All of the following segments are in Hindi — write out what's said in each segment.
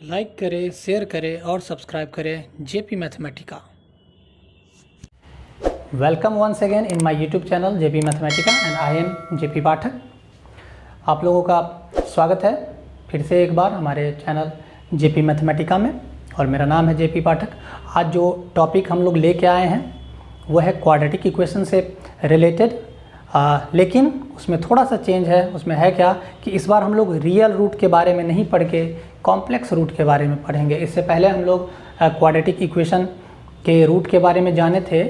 लाइक करें, शेयर करें और सब्सक्राइब करें JP Mathematica. Welcome once again in my YouTube channel JP Mathematica and I am JP Pathak. आप लोगों का स्वागत है फिर से एक बार हमारे चैनल जेपी मैथमेटिका में और मेरा नाम है जेपी पाठक। आज जो टॉपिक हम लोग लेके आए हैं वो है क्वाड्रेटिक इक्वेशन से रिलेटेड, लेकिन उसमें थोड़ा सा चेंज है। उसमें है क्या कि इस बार हम लोग रियल रूट के बारे में नहीं पढ़ के कॉम्प्लेक्स रूट के बारे में पढ़ेंगे। इससे पहले हम लोग क्वाड्रेटिक इक्वेशन के रूट के बारे में जाने थे,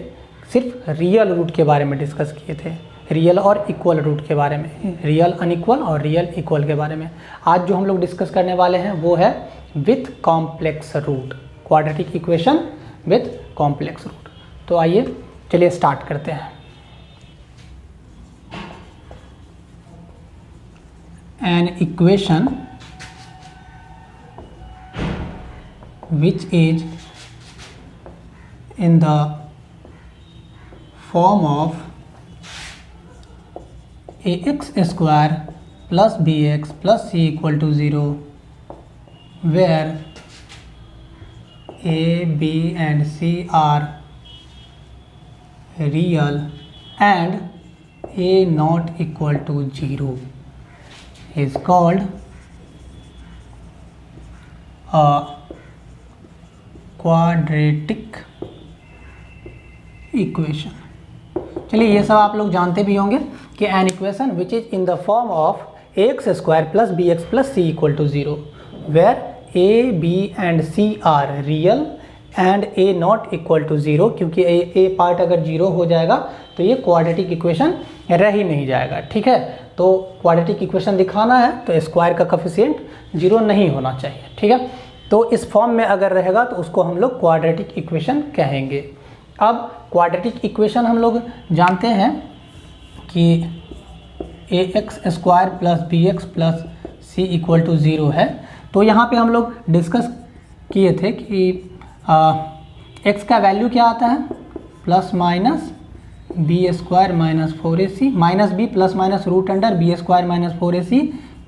सिर्फ रियल रूट के बारे में डिस्कस किए थे, रियल और इक्वल रूट के बारे में, रियल अनइक्वल और रियल इक्वल के बारे में। आज जो हम लोग डिस्कस करने वाले हैं वो है with complex root, quadratic equation with complex root. तो आइए चलिए स्टार्ट करते हैं। An equation which is in the form of ax square plus bx plus c equal to 0, where a, b and c are real and a not equal to 0 is called a quadratic equation। चलिए ये सब आप लोग जानते भी होंगे कि an equation which is in the form of ax square plus bx plus c equal to 0 where a, b and c are real and a not equal to 0, क्योंकि a पार्ट अगर 0 हो जाएगा तो ये क्वाड्रेटिक इक्वेशन रह ही नहीं जाएगा। ठीक है, तो क्वाड्रेटिक इक्वेशन दिखाना है तो स्क्वायर का कोफिशिएंट 0 नहीं होना चाहिए। ठीक है, तो इस फॉर्म में अगर रहेगा तो उसको हम लोग क्वाड्रेटिक इक्वेशन कहेंगे। अब क्वाड्रेटिक इक्वेशन हम लोग जानते हैं कि ax square plus B x plus C equal to 0 है। तो यहाँ पे हम लोग डिस्कस किए थे कि x का वैल्यू क्या आता है, plus minus b square minus 4ac minus b plus minus root under b square minus 4ac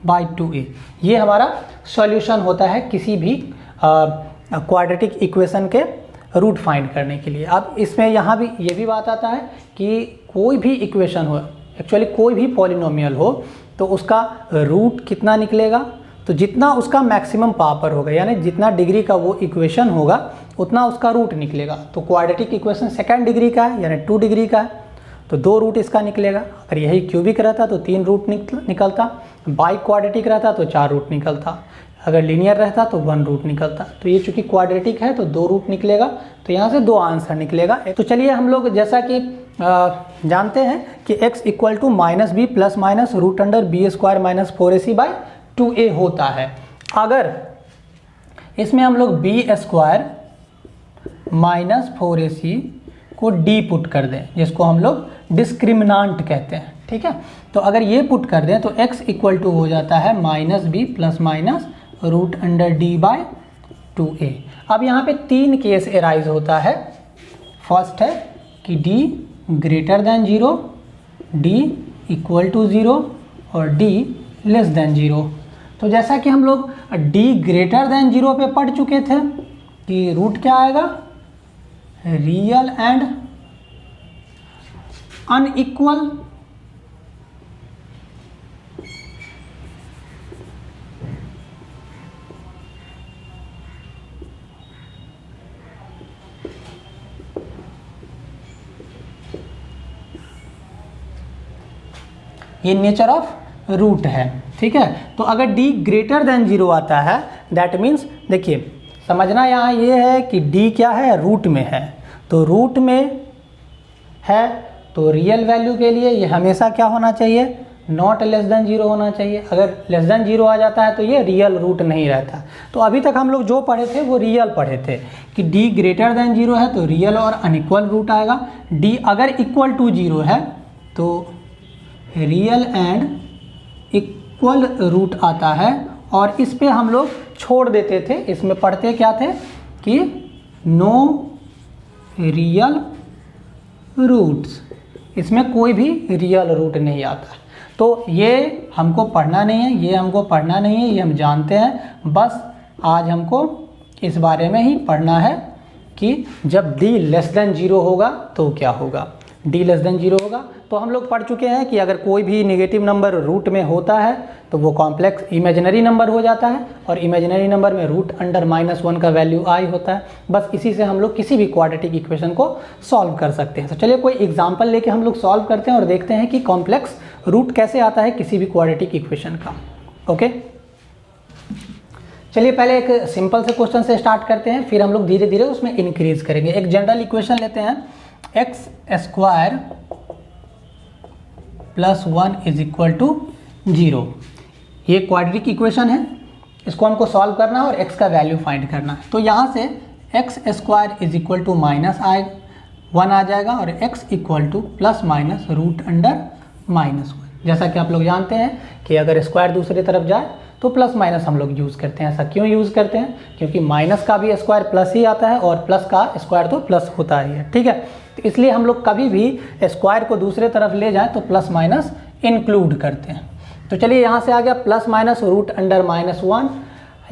by 2a। ये हमारा सॉल्यूशन होता है किसी भी क्वाड्रेटिक इक्वेशन के रूट फाइंड करने के लिए। अब इसमें यहाँ भी ये भी बात आता है कि कोई भी इक्वेशन हो, एक्चुअली कोई भी पॉलिनोमियल हो, तो उसका रूट कितना निकलेगा, तो जितना उसका मैक्सिमम पावर होगा, यानी जितना डिग्री का वो इक्वेशन होगा उतना उसका रूट निकलेगा। तो क्वाड्रेटिक इक्वेशन सेकंड डिग्री का है यानी 2 डिग्री का है, तो 2 रूट इसका निकलेगा। अगर यही क्यूबिक रहता तो 3 रूट निकलता, बाई क्वाड्रेटिक रहता तो 4 रूट निकलता, अगर लीनियर रहता तो 1 रूट निकलता। तो ये चूंकि क्वाड्रेटिक है तो 2 रूट निकलेगा, तो यहाँ से 2 आंसर निकलेगा। तो चलिए हम लोग जैसा कि जानते हैं कि x equal to minus b plus minus root under b square minus 4ac by 2a होता है। अगर इसमें हम लोग बी स्क्वायर माइनस 4ac को डी पुट कर दें, जिसको हम लोग डिस्क्रिमिनांट कहते हैं। ठीक है, तो अगर ये पुट कर दें तो x इक्वल टू हो जाता है minus b plus minus root under d by 2a। अब यहाँ पे 3 केस एराइज होता है। फर्स्ट है कि d greater than 0, d equal to 0 और d लेस देन 0। तो जैसा कि हम लोग d ग्रेटर देन 0 पे पढ़ चुके थे कि रूट क्या आएगा, रियल एंड अनइक्वल। ये नेचर ऑफ रूट है। ठीक है, तो अगर d ग्रेटर देन 0 आता है दैट मीन्स, देखिए समझना यहाँ ये है कि d क्या है, रूट में है। तो रूट में है तो रियल वैल्यू के लिए ये हमेशा क्या होना चाहिए, नॉट लेस देन 0 होना चाहिए। अगर लेस देन 0 आ जाता है तो ये रियल रूट नहीं रहता। तो अभी तक हम लोग जो पढ़े थे वो रियल पढ़े थे कि d ग्रेटर देन 0 है तो रियल और अनइक्वल रूट आएगा। d अगर इक्वल टू 0 है तो रियल एंड इक्वल रूट आता है, और इस पे हम लोग छोड़ देते थे। इसमें पढ़ते क्या थे कि नो रियल रूट्स, इसमें कोई भी रियल रूट नहीं आता। तो ये हमको पढ़ना नहीं है, ये हमको पढ़ना नहीं है, ये हम जानते हैं। बस आज हमको इस बारे में ही पढ़ना है कि जब d लेस देन 0 होगा तो क्या होगा। d लेस देन 0 होगा तो हम लोग पढ़ चुके हैं कि अगर कोई भी नेगेटिव नंबर रूट में होता है तो वो कॉम्प्लेक्स इमेजिनरी नंबर हो जाता है, और इमेजिनरी नंबर में रूट अंडर -1 का वैल्यू i होता है। बस इसी से हम लोग किसी भी क्वाड्रेटिक इक्वेशन को सॉल्व कर सकते हैं। तो चलिए कोई एग्जाम्पल लेके हम लोग सॉल्व करते हैं और देखते हैं कि कॉम्प्लेक्स रूट कैसे आता है किसी भी क्वाड्रेटिक इक्वेशन का। ओके, चलिए पहले एक सिंपल से क्वेश्चन से स्टार्ट करते हैं, फिर हम लोग धीरे धीरे उसमें इंक्रीज करेंगे। एक जनरल इक्वेशन लेते हैं, x square plus 1 is equal to 0। ये क्वाड्रेटिक इक्वेशन है, इसको हमको सॉल्व करना है और x का वैल्यू फाइंड करना है। तो यहाँ से x square is equal to -1 आ जाएगा और x इक्वल टू प्लस माइनस रूट अंडर -1। जैसा कि आप लोग जानते हैं कि अगर स्क्वायर दूसरी तरफ जाए तो प्लस माइनस हम लोग यूज़ करते हैं। ऐसा क्यों यूज़ करते हैं? क्योंकि माइनस का भी स्क्वायर प्लस ही आता है और प्लस का स्क्वायर तो प्लस होता ही है, ठीक है। तो इसलिए हम लोग कभी भी स्क्वायर को दूसरे तरफ ले जाएं तो प्लस माइनस इंक्लूड करते हैं। तो चलिए यहाँ से आ गया प्लस माइनस रूट अंडर -1।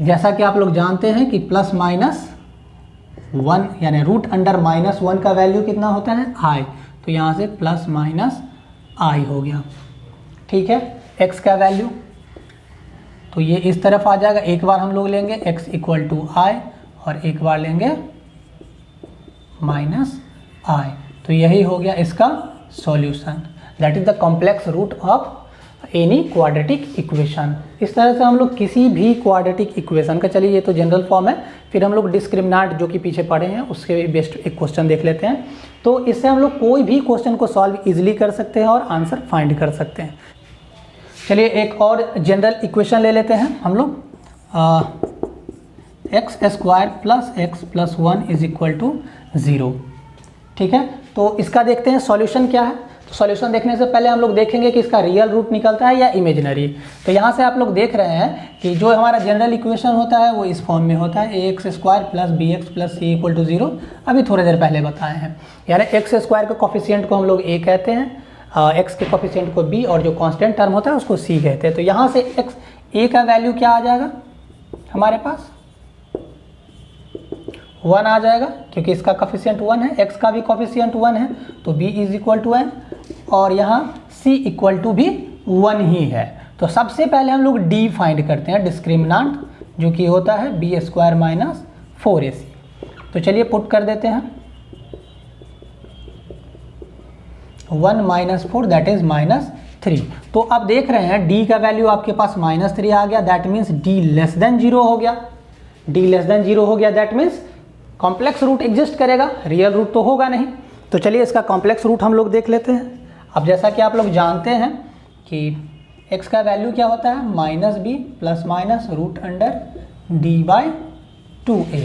जैसा कि आप लोग जानते हैं कि प्लस माइनस 1 यानी रूट अंडर -1 का वैल्यू कितना होता है? i। तो यहाँ से प्लस माइनस i हो गया, ठीक है। x का वैल्यू तो ये इस तरफ आ जाएगा। एक बार हम लोग लेंगे x इक्वल टू i और एक बार लेंगे माइनस i। तो यही हो गया इसका solution, that is the complex root of any quadratic equation. इस तरह से हम लोग किसी भी क्वाड्रेटिक इक्वेशन का, चलिए ये तो जनरल फॉर्म है, फिर हम लोग डिस्क्रिमिनेंट जो कि पीछे पढ़े हैं उसके बेस्ट एक क्वेश्चन देख लेते हैं। तो इससे हम लोग कोई भी क्वेश्चन को सॉल्व इजीली कर सकते हैं और आंसर फाइंड कर सकते हैं। चलिए एक और जनरल इक्वेशन ले लेते हैं हम लोग, x square plus x plus 1 is equal to 0, ठीक है। तो इसका देखते हैं सॉल्यूशन क्या है। तो सॉल्यूशन देखने से पहले हम लोग देखेंगे कि इसका रियल रूट निकलता है या इमेजिनरी। तो यहाँ से आप लोग देख रहे हैं कि जो हमारा जनरल इक्वेशन होता है वो इस फॉर्म में होता है, A X square plus B x plus C equal to 0। अभी थोड़ी देर पहले बताए हैं, यानी एक्स स्क्वायर के कोफिशिएंट को हम लोग ए कहते हैं, एक्स के कोफिशिएंट को बी और जो कांस्टेंट टर्म होता है उसको सी कहते हैं। तो यहाँ से एक्स ए का वैल्यू क्या आ जाएगा हमारे पास? 1 आ जाएगा, क्योंकि इसका कोफिशिएंट 1 है, एक्स का भी कोफिशिएंट 1 है, तो b is equal to n और यहाँ c इक्वल टू भी 1 ही है। तो सबसे पहले हम लोग d फाइंड करते हैं, डिस्क्रिमिनेंट, जो कि होता है b स्क्वायर माइनस 4ac। तो चलिए पुट कर देते हैं, 1 माइनस 4 दैट इज -3। तो अब देख रहे हैं d का वैल्यू आपके पास -3 आ गया, that means d less than 0 हो गया। d लेस देन 0 हो गया, that means complex root exist करेगा, रियल रूट तो होगा नहीं। तो चलिए इसका कॉम्प्लेक्स रूट हम लोग देख लेते हैं। अब जैसा कि आप लोग जानते हैं कि x का वैल्यू क्या होता है? -b plus minus root under d/2a।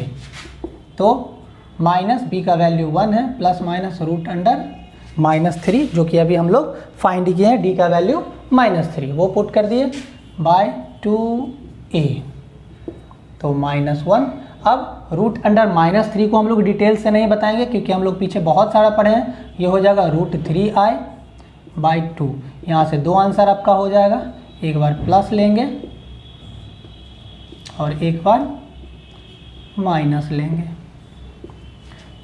तो -b का वैल्यू 1 है, प्लस माइनस रूट अंडर -3, जो कि अभी हम लोग फाइंड किए हैं, d का वैल्यू -3, वो पुट कर दिए बाय 2a, तो -1। अब रूट अंडर -3 को हम लोग डिटेल से नहीं बताएंगे क्योंकि हम लोग पीछे बहुत सारा पढ़े हैं। ये हो जाएगा √3i/2। यहाँ से 2 आंसर आपका हो जाएगा, एक बार प्लस लेंगे और एक बार माइनस लेंगे।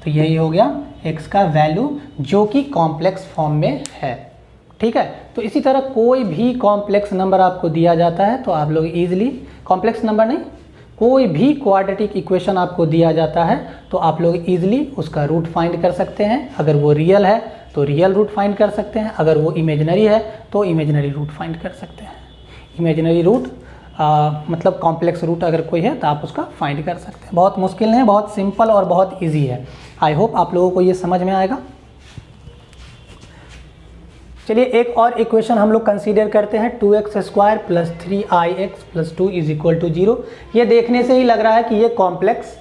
तो यही हो गया x का वैल्यू, जो कि कॉम्प्लेक्स फॉर्म में है, ठीक है। तो इसी तरह कोई भी कॉम्प्लेक्स नंबर आपको दिया जाता है तो आप लोग इजीली, कॉम्प्लेक्स नंबर नहीं, कोई भी क्वाड्रेटिक इक्वेशन आपको दिया जाता है तो आप लोग इजीली उसका रूट फाइंड कर सकते हैं। अगर वो रियल है तो रियल रूट फाइंड कर सकते हैं, अगर वो इमेजिनरी है तो इमेजिनरी रूट फाइंड कर सकते हैं। इमेजिनरी रूट मतलब कॉम्प्लेक्स रूट अगर कोई है तो आप उसका फाइंड कर सकते हैं। बहुत मुश्किल नहीं, बहुत सिंपल और बहुत ईजी है। आई होप आप लोगों को ये समझ में आएगा। चलिए एक और इक्वेशन हम लोग कंसीडर करते हैं, 2x square plus 3ix plus 2 is equal to 0। ये देखने से ही लग रहा है कि ये कॉम्प्लेक्स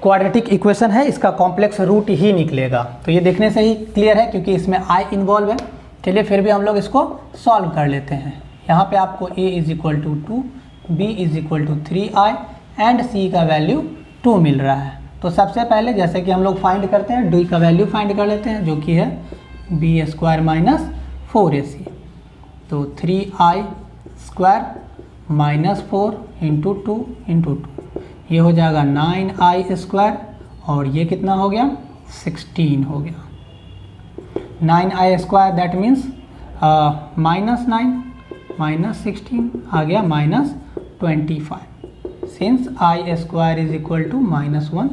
क्वाड्रेटिक इक्वेशन है, इसका कॉम्प्लेक्स रूट ही निकलेगा। तो ये देखने से ही क्लियर है क्योंकि इसमें i इन्वॉल्व है। चलिए फिर भी हम लोग इसको सॉल्व कर लेते हैं। यहाँ पे आपको a is equal to 2, b is equal to 3i and c का वैल्यू 2 मिल रहा है। तो सबसे पहले जैसे कि हम लोग फाइंड करते हैं, d का वैल्यू फाइंड कर लेते हैं, जो कि है b स्क्वायर माइनस 4ac। तो 3i square minus 4 into 2 into 2, ये हो जाएगा 9i² और ये कितना हो गया 16 हो गया। 9i² दैट मीन्स -9 -16 आ गया -25 since i² is equal to -1,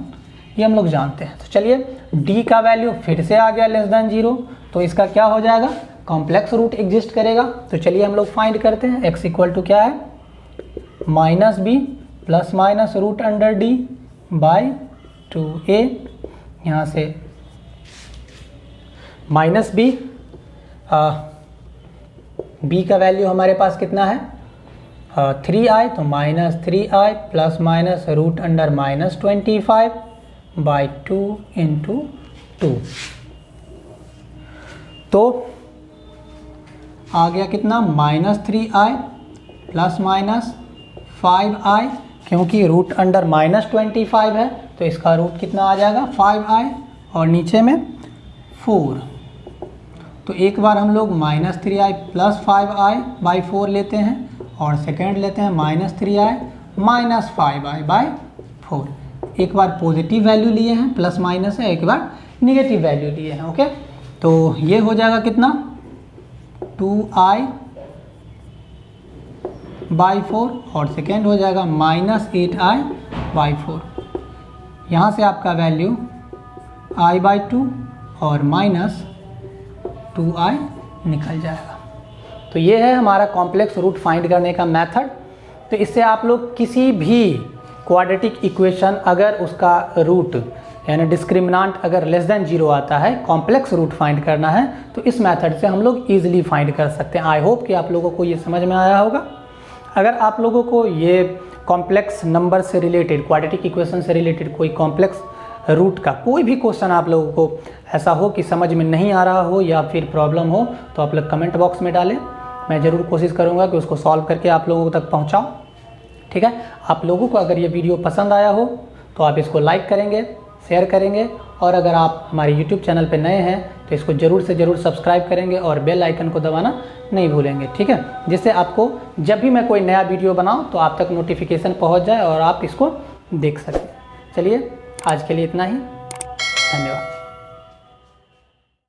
ये हम लोग जानते हैं। तो चलिए d का वैल्यू फिर से आ गया लेस देन 0, तो इसका क्या हो जाएगा कॉम्प्लेक्स रूट एग्जिस्ट करेगा। तो चलिए हम लोग फाइंड करते हैं। x इक्वल टू क्या है -b plus minus root under d by 2a, यहाँ से -b, b का वैल्यू हमारे पास कितना है 3i, तो -3i plus minus root under -25 by 2 into 2, तो आ गया कितना -3i प्लस माइनस 5i, क्योंकि रूट अंडर -25 है तो इसका रूट कितना आ जाएगा 5i और नीचे में 4। तो एक बार हम लोग -3i प्लस 5i बाई 4 लेते हैं और सेकेंड लेते हैं -3i माइनस 5i बाई 4। एक बार पॉजिटिव वैल्यू लिए हैं प्लस माइनस है, एक बार निगेटिव वैल्यू लिए हैं। ओके, तो ये हो जाएगा कितना 2i बाई 4 और सेकेंड हो जाएगा -8i बाई 4। यहाँ से आपका वैल्यू i बाई 2 और -2i निकल जाएगा। तो ये है हमारा कॉम्प्लेक्स रूट फाइंड करने का मेथड। तो इससे आप लोग किसी भी क्वाड्रेटिक इक्वेशन अगर उसका रूट यानी डिस्क्रिमिनांट अगर लेस देन 0 आता है, कॉम्प्लेक्स रूट फाइंड करना है, तो इस मेथड से हम लोग ईजिली फाइंड कर सकते हैं। आई होप कि आप लोगों को ये समझ में आया होगा। अगर आप लोगों को ये कॉम्प्लेक्स नंबर से रिलेटेड, क्वाड्रेटिक इक्वेशन से रिलेटेड कोई कॉम्प्लेक्स रूट का कोई भी क्वेश्चन आप लोगों को ऐसा हो कि समझ में नहीं आ रहा हो या फिर प्रॉब्लम हो, तो आप लोग कमेंट बॉक्स में डालें। मैं ज़रूर कोशिश करूँगा कि उसको सॉल्व करके आप लोगों तक पहुँचाऊँ। ठीक है, आप लोगों को अगर ये वीडियो पसंद आया हो तो आप इसको लाइक करेंगे, शेयर करेंगे, और अगर आप हमारे यूट्यूब चैनल पर नए हैं तो इसको ज़रूर से ज़रूर सब्सक्राइब करेंगे और बेल आइकन को दबाना नहीं भूलेंगे। ठीक है, जिससे आपको जब भी मैं कोई नया वीडियो बनाऊं तो आप तक नोटिफिकेशन पहुंच जाए और आप इसको देख सकें। चलिए आज के लिए इतना ही, धन्यवाद।